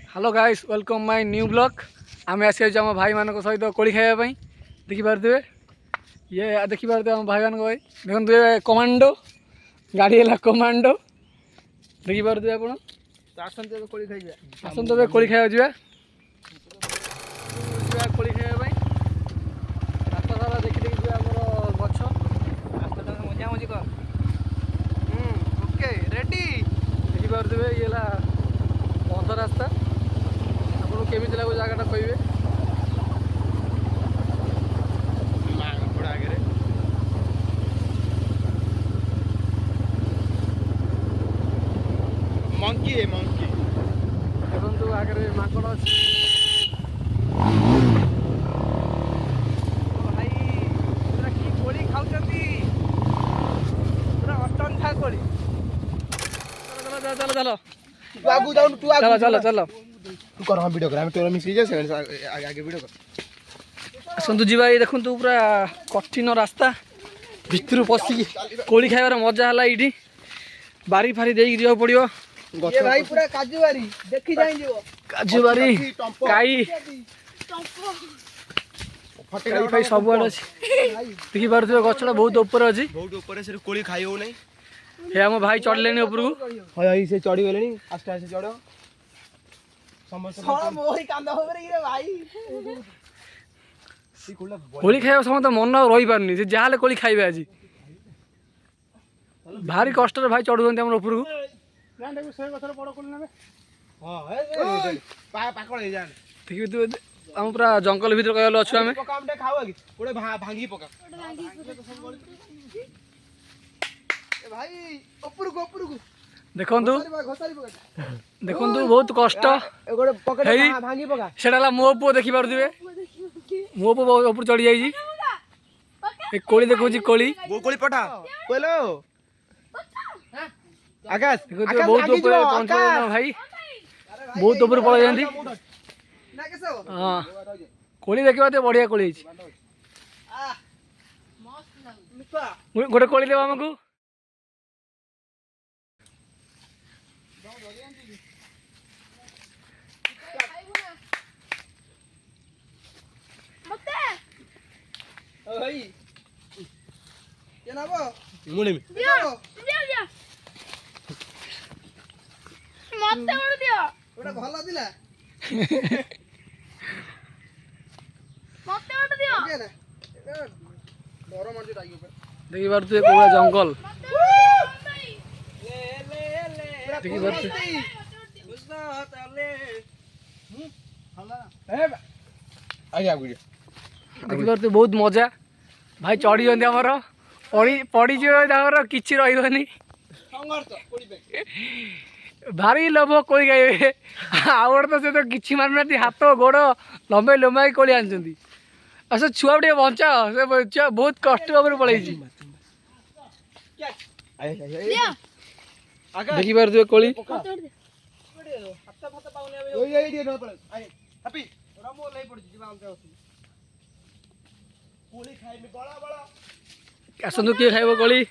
hello guys welcome my new blog आम आम भाई मान सहित कोड़ी खावाई देखिपे ये देखिपे आम भाई मान भाई देखते कमांडो गाड़ी है कमांडो देखिपे आप आसत कोड़ी खावा जा कोड़ी खावाई रास्ता सारा देखी देखी आम गछ रास्ता मजा मजी कर ओके रेडी देखिपे ये बंध रास्ता आपको केमी लगो जगटा कहे आगे मंकी है मंकी देखो आगे माकड़ अच्छी भाई पूरा कि कोड़ी खाऊँ पूरा अटंठा कोड़ी चलो चलो चलो चलो तू आगू जाऊन तू आगू चलो चलो तू कर हम वीडियो कर हम तोरा मिस जे आगे वीडियो कर आसतु जी भाई देखु पूरा कठिन रास्ता भितर पशिकी कोड़ी खाइबार मजा है ये बारी फारी देकी जा पड़ो ये भाई पूरा काजू बारी देखी जाई जीवो काजू बारी काई फटे भाई सब आड़ अच्छी देखी पारे गछटा बहुत ऊपर अच्छी बहुत ऊपर से कोली खाई हो नहीं हे आम भाई चढ़ले ऊपर को भाई से चढ़ी गले आस्ते आस्ते चढ़ो समस्त मोही कांदा हो रे भाई कोली खाइबा समस्त मन रही पारनी से जहाँ कोली खाइबे आज भारी कष्ट भाई चढ़ुंत आम ऊपर को देखिए आम पूरा जंगल भीतर कहल अच्छु आम भांगी पका भाई ऊपर को देखु देखु बहुत कष्ट से मो पु देखी पारे मो पु ऊपर चढ़ी जाइए कोली देखो कोली कोली पठा बोलो आकाश बहुत ऊपर भाई बहुत ऊपर पड़े जाती हाँ कोली देखा तो बढ़िया कोली गोटे कोली देव आमको भाई ये ना बो मुड़ी में दिया मत कर दिया ओटा भलो दिला मत कर दिया ओके ना डर मर जाई ऊपर देखी पारे कोला जंगल देखी पारे बुझना चले आगे आगु देखी पारे बहुत मजा भाई चढ़ी जाती आमर पड़ी किसी रही भारी लोभ कोली खाइबे आउट तो से तो किसी मानुना हाथ गोड़ लंबाई लंबाई कोली आनी अच्छा छुआ टे बचा से छुआ बहुत कष्ट भाव पड़े देखी पारे कोली आसतु किए खाइब कोली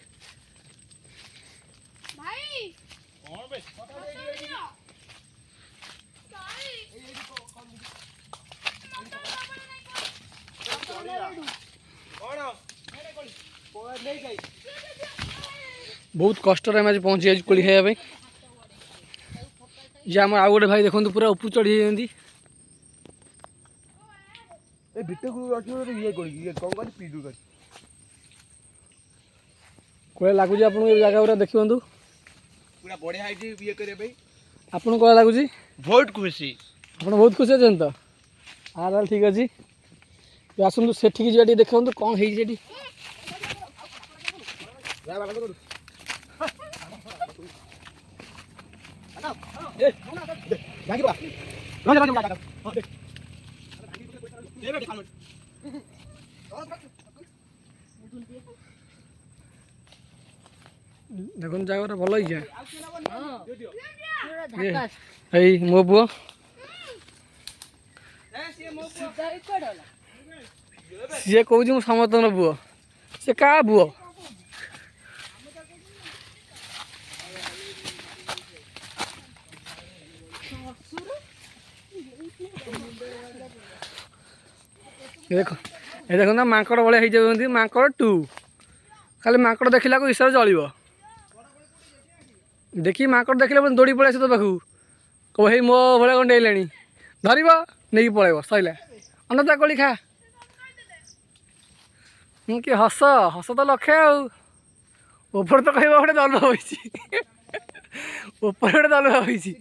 भाई बहुत कष्ट आज पहुँची जाए कोली खाइबा जे आम आउ गोटे भाई देखो पूरा ऊपर चढ़ी जाती कौन लगुच आप जगह देखु पूरा बढ़िया ये करे भाई आपन कौन लगुच बहुत खुशी आप बहुत खुशी अच्छे तो हाँ ठीक अच्छे आसतु से देखो कौन है देखो जगह भल मो पु सी कौन समस्त पुओ सी क्या पुओ ଦେଖ ଏ ଦେଖନ୍ତୁ ନା ମାଙ୍କଡ଼ ଭଳିଆ ହେଇଯାଉଛନ୍ତି ମାଙ୍କଡ଼ 2 ଖାଲି ମାଙ୍କଡ଼ ଦେଖିଲାକୁ ଇଶାରା ଜଳିବ ଦେଖି ମାଙ୍କଡ଼ ଦେଖିଲେ ପୁଣି ଦୌଡ଼ି ପଳେଇ ଆସିବ ତୋ ପାଖକୁ କହିବ ହେଇ ମୋ ଭଳିଆ କ'ଣ ଡେଇଁଲାଣି ଧରିବ ନେଇକି ପଳେଇବ ସଇଲା ଅନତା କୋଳି ଖା କି ହସ ହସ ତ ଲକ୍ଷେ ଆଉ ଉପରେ ତ କହିବ ଗୋଟେ ଦଲୁଆ ହୋଇଛି ଉପରେ ଗୋଟେ ଦଲୁଆ ହୋଇଛି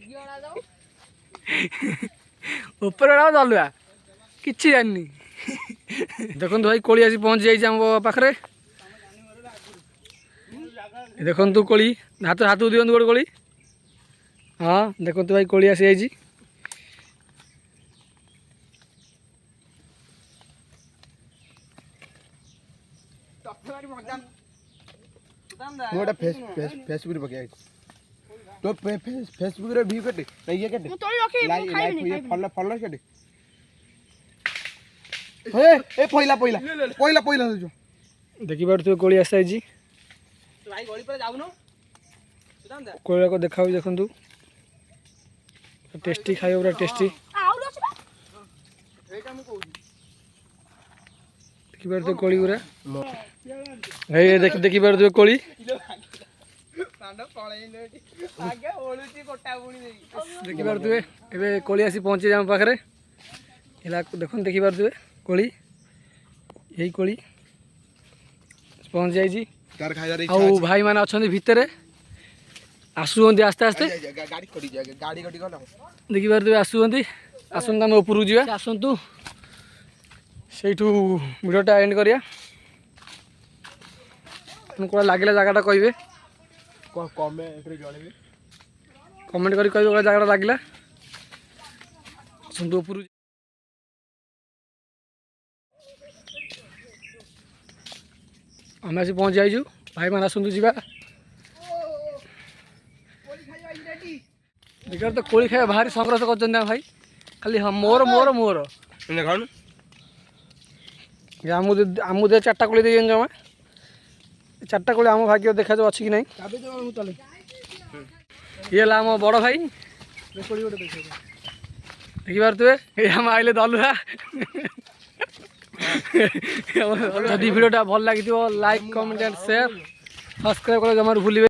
ଉପରେ ଗୋଟେ ଦଲୁଆ କିଛି ଜାଣିନି ଦେଖନ୍ତୁ ଭାଇ କୋଳି ଆସି ପହଞ୍ଚି ଯାଇଛି ଆମ ପାଖରେ ଦେଖନ୍ତୁ କୋଳି ହାତକୁ ଦିଅନ୍ତୁ ଗୋଟେ କୋଳି ହଁ ଦେଖନ୍ତୁ ଭାଇ କୋଳି ଆସି ଯାଇଛି ମୁଁ ଗୋଟେ ଫେସବୁକରେ ପକେଇ ତୋ ଫେସବୁକରେ ଭିଉ କେତେ ନା ଇଏ କେତେ ମୁଁ ତଳି ରଖି ଲାଇକ୍ ଖାଇବିନି ଫଲୋ କେତେ ଏ ପଇଲା ହଉଛୁ ଦେଖିପାରୁଥିବେ କୋଳି ଆସିଯାଇଛି ଭାଇ ଗଳି ପରେ ଯାଉନ କୋଳି ଯାକ ଦେଖାଉଛି ଦେଖନ୍ତୁ ଟେଷ୍ଟି ଖାଇବା ପୁରା ଟେଷ୍ଟି ଆହୁରି ଅଛି ବା ଏଇଟା ମୁଁ କହୁଛି ଦେଖିପାରୁଥିବେ କୋଳି ଗୁରା ଭାଇ ଦେଖିପାରୁଥିବେ କୋଳି ଆଜ୍ଞା ଓଳୁଛି ଗୋଟା ବୁଣି ଦେଇକି ଦେଖିପାରୁଥିବେ ଏବେ କୋଳି ଆସି ପହଞ୍ଚିଛି ଆମ ପାଖରେ ହେଲା ଦେଖନ୍ତୁ ଦେଖିପାରୁଥିବେ କୋଳି ଏଇ କୋଳି ପହଞ୍ଚି ଯାଇଛି ତାର ଖାଇବାର ଆଉ ଭାଇମାନେ ଅଛନ୍ତି ଭିତରେ ଆସୁଛନ୍ତି ଆସ୍ତେ ଆସ୍ତେ ଗାଡ଼ି ଗଲା ଦେଖିପାରୁଥିବେ ଆସୁଛନ୍ତି ଆସନ୍ତୁ ଆମେ ଉପରକୁ ଯିବା ଆସନ୍ତୁ ସେଇଠୁ ଭିଡ଼ିଓଟା ଏଣ୍ଡ କରିବା କ'ଣ ଲାଗିଲା ଜାଗାଟା କହିବେ କମେଣ୍ଟ କରି କହିବେ କ'ଣ ଜାଗାଟା ଲାଗିଲା ଆସନ୍ତୁ ଉପରକୁ ଆମେ ଆସି ପହଞ୍ଚି ଯାଇଛୁ ଭାଇମାନେ ଆସନ୍ତୁ ଯିବା ଦେଖିବାର ତ କୋଳି ଖାଇବା ଭାରି ସଂଗ୍ରହ କରୁଛନ୍ତି ଭାଇ ଖାଲି ହଁ ମୋର ଆମକୁ ଦେ 4ଟା କୋଳି ଦେଇଛନ୍ତି ଜମା 4ଟା କୋଳି ଆମ ଭାଗ୍ୟ ଦେଖାଯାଉ ଅଛି କି ନାହିଁ ଇଏ ହେଲା ଆମ ବଡ଼ ଭାଇ ଦେଖିପାରୁଥିବେ ଏଇ ଆମ ଆଇଲେ ଦଲୁଆ ଯଦି ଭିଡ଼ିଓଟା ଭଲ ଲାଗିଥିବ like comment and share subscribe କଲେ ଜମାରୁ ଭୁଲିବେ